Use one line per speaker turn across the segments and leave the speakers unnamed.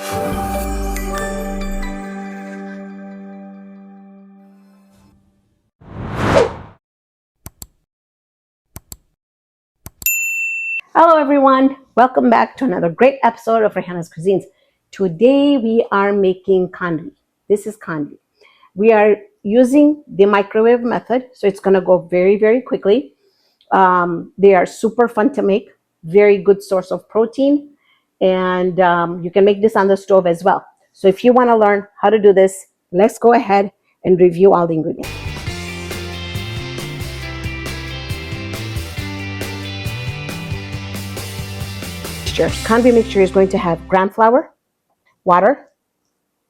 Hello everyone, welcome back to another great episode of Raihana's Cuisines. Today we are making khandvi. This is khandvi. We are using the microwave method, so it's going to go very, very quickly. They are super fun to make, very good source of protein, and you can make this on the stove as well. So if you want to learn how to do this, let's go ahead and review all the ingredients. Khandvi mixture is going to have gram flour, water,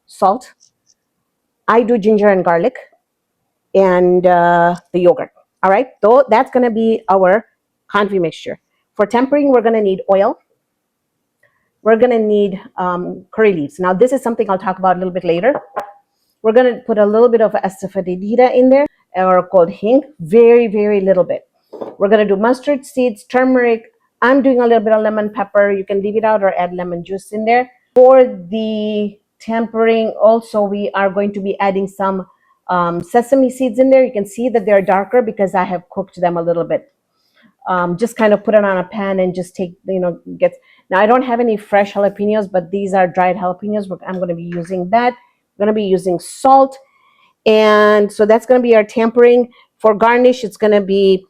salt. I do ginger and garlic, and the yogurt. All right, so that's going to be our khandvi mixture. For tempering, we're going to need oil. We're going to need curry leaves. Now, this is something I'll talk about a little bit later. We're going to put a little bit of Asafoetida in there, or called Hing, very, very little bit. We're going to do mustard seeds, turmeric. I'm doing a little bit of lemon pepper. You can leave it out or add lemon juice in there. For the tempering, also, we are going to be adding some sesame seeds in there. You can see that they're darker because I have cooked them a little bit. Just kind of put it on a pan and just take, now I don't have any fresh jalapenos, but these are dried jalapenos. I'm going to be using that. I'm going to be using salt. And so that's going to be our tempering. For garnish, it's going to be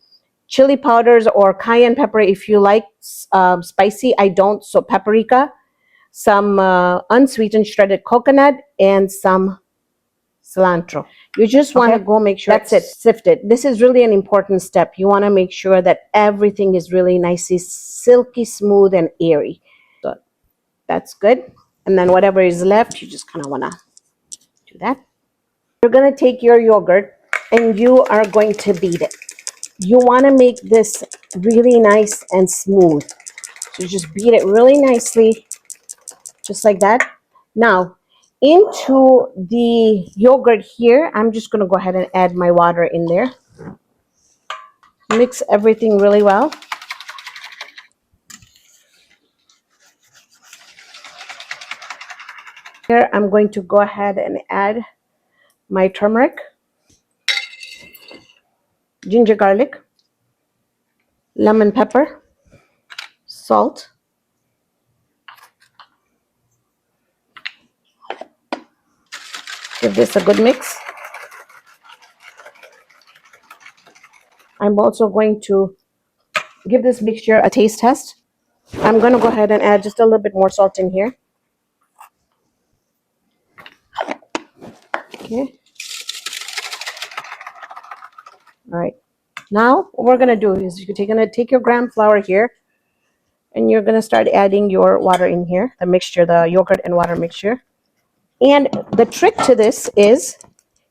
chili powders or cayenne pepper if you like spicy. I don't, so paprika, some unsweetened shredded coconut, and some cilantro. You just want to go make sure that's it, sift it. This is really an important step. You want to make sure that everything is really nicely silky smooth and airy. So that's good. And then whatever is left, you just kind of want to do that. You're going to take your yogurt and you are going to beat it. You want to make this really nice and smooth. So just beat it really nicely, just like that. Now, into the yogurt here, I'm just going to go ahead and add my water in there. Mix everything really well. Here, I'm going to go ahead and add my turmeric, ginger garlic, lemon pepper, salt, give this a good mix. I'm also going to give this mixture a taste test. I'm going to go ahead and add just a little bit more salt in here. Okay. All right. Now, what we're going to do is you're going to take your gram flour here, and you're going to start adding your water in here, the mixture, the yogurt and water mixture. And the trick to this is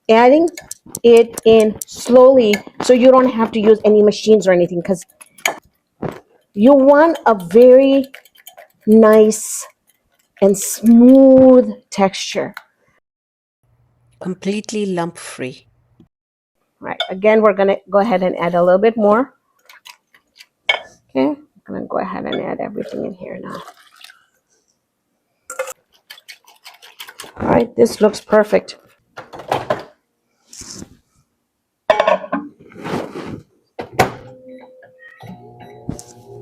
adding it in slowly so you don't have to use any machines or anything, because you want a very nice and smooth texture. Completely lump-free. Right, again, we're going to go ahead and add a little bit more. Okay, I'm going to go ahead and add everything in here now. All right, this looks perfect.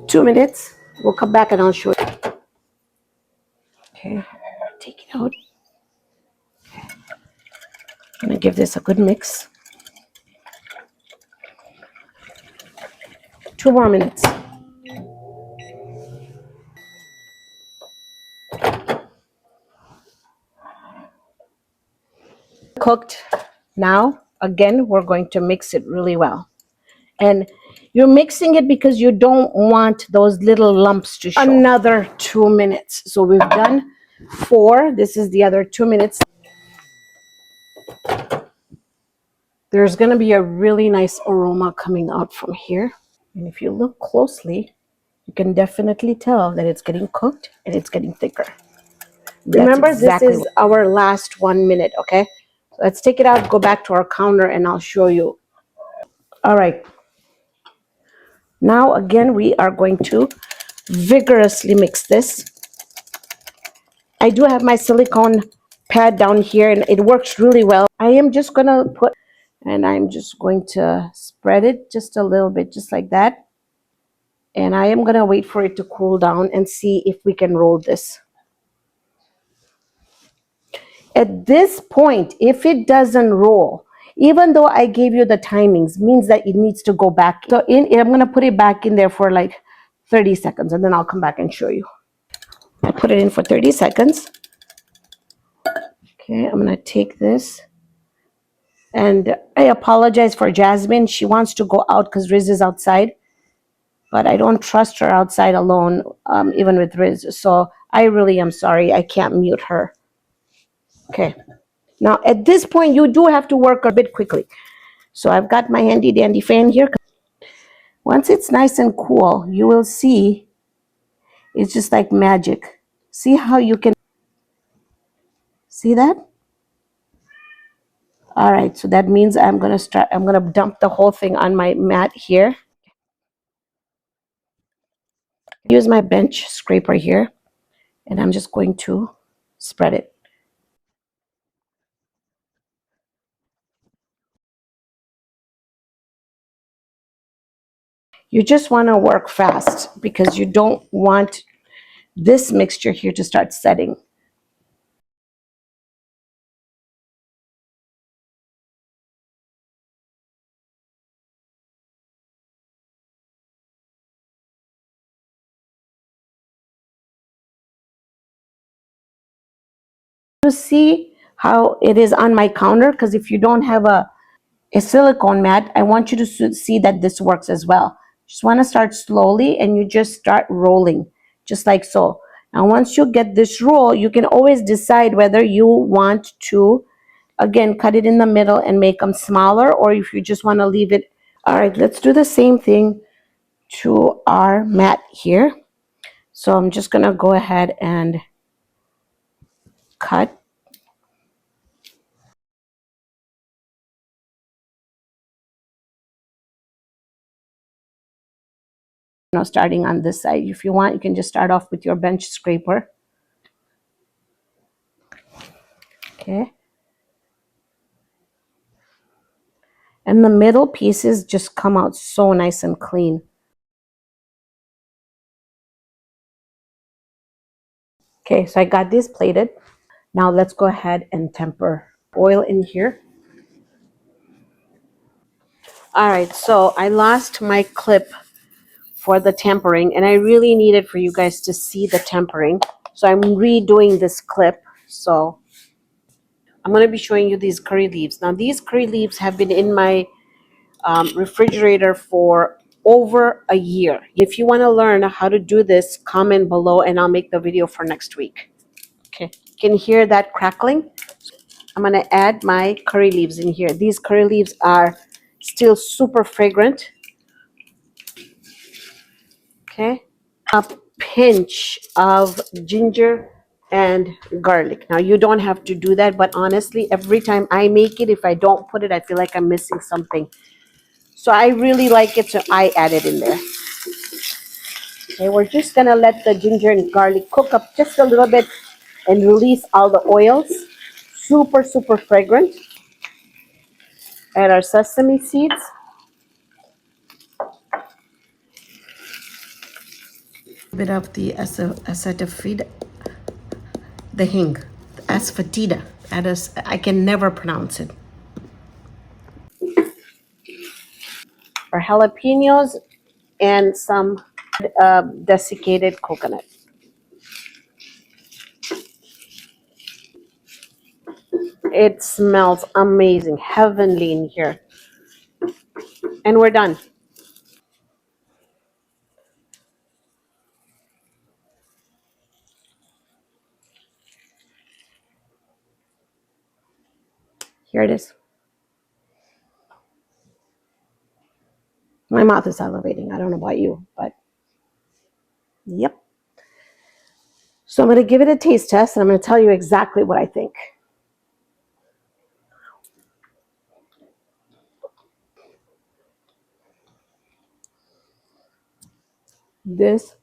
Two minutes. We'll come back and I'll show you. Okay, take it out. Okay. I'm going to give this a good mix. 2 more minutes. Cooked. Now, again, we're going to mix it really well. And you're mixing it because you don't want those little lumps to show. Another 2 minutes. So we've done 4. This is the other 2 minutes. There's going to be a really nice aroma coming out from here. And if you look closely, you can definitely tell that it's getting cooked and it's getting thicker. Remember, exactly, this is our last 1 minute, okay? So let's take it out, go back to our counter, and I'll show you. All right. Now, again, we are going to vigorously mix this. I do have my silicone pad down here and it works really well. I am just gonna put, and I'm just going to spread it just a little bit, just like that. And I am gonna wait for it to cool down and see if we can roll this. At this point, if it doesn't roll, even though I gave you the timings, means that it needs to go back. So I'm gonna put it back in there for like 30 seconds and then I'll come back and show you. I put it in for 30 seconds. Okay, I'm gonna take this. And I apologize for Jasmine. She wants to go out because Riz is outside. But I don't trust her outside alone, even with Riz. So I really am sorry. I can't mute her. Okay. Now, at this point, you do have to work a bit quickly. So I've got my handy dandy fan here. Once it's nice and cool, you will see it's just like magic. See how you can see that? All right, so that means I'm gonna dump the whole thing on my mat here. Use my bench scraper here, and I'm just going to spread it. You just want to work fast because you don't want this mixture here to start setting. You see how it is on my counter? Because if you don't have a silicone mat, I want you to see that this works as well. Just want to start slowly and you just start rolling, just like so. Now, once you get this roll, you can always decide whether you want to, again, cut it in the middle and make them smaller, or if you just want to leave it. All right, let's do the same thing to our mat here. So I'm just going to go ahead and cut. Starting on this side. If you want, you can just start off with your bench scraper. Okay. And the middle pieces just come out so nice and clean. Okay, so I got this plated. Now let's go ahead and temper oil in here. All right, so I lost my clip for the tempering, and I really needed for you guys to see the tempering. So I'm redoing this clip. So I'm going to be showing you these curry leaves. Now, these curry leaves have been in my refrigerator for over a year. If you want to learn how to do this, comment below and I'll make the video for next week. Okay, you can hear that crackling. I'm going to add my curry leaves in here. These curry leaves are still super fragrant. Okay, a pinch of ginger and garlic. Now, you don't have to do that, but honestly, every time I make it, if I don't put it, I feel like I'm missing something. So I really like it, so I add it in there. Okay, we're just gonna let the ginger and garlic cook up just a little bit and release all the oils. Super, super fragrant. Add our sesame seeds. A bit of the Asafoetida, the Hing, Asafoetida. I can never pronounce it. Our jalapenos and some desiccated coconut. It smells amazing, heavenly in here. And we're done. Here it is. My mouth is salivating. I don't know about you, but yep. So I'm going to give it a taste test and I'm going to tell you exactly what I think. This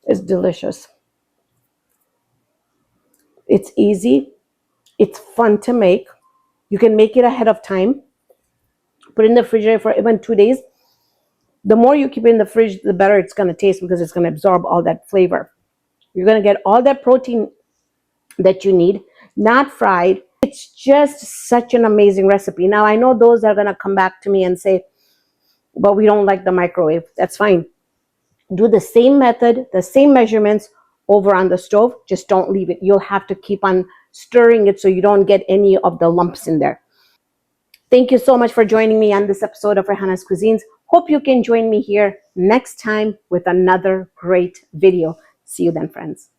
is delicious. It's easy. It's fun to make. You can make it ahead of time. Put it in the refrigerator for even 2 days. The more you keep it in the fridge, the better it's going to taste because it's going to absorb all that flavor. You're going to get all that protein that you need, not fried. It's just such an amazing recipe. Now, I know those are going to come back to me and say, but we don't like the microwave. That's fine. Do the same method, the same measurements over on the stove. Just don't leave it. You'll have to keep on stirring it so you don't get any of the lumps in there. Thank you so much for joining me on this episode of Raihana's Cuisines. Hope you can join me here next time with another great video. See you then, friends.